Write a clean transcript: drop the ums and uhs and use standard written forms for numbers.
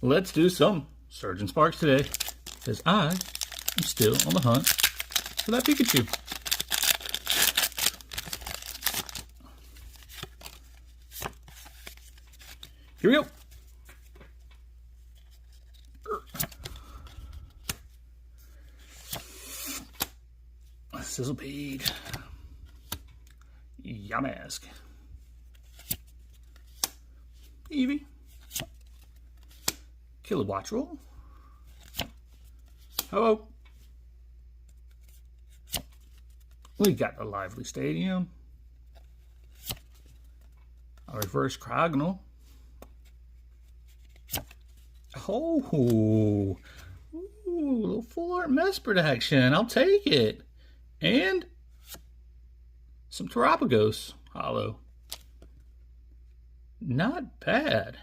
Let's do some Surgeon Sparks today, because I am still on the hunt for that Pikachu. Here we go. Sizzlepede. Yamask. Eevee. Kilowattrel. Hello. We got the Lively Stadium. A reverse Crognal. Oh, ooh, a little full art Mesprit action. I'll take it. And some Terapagos hollow. Not bad.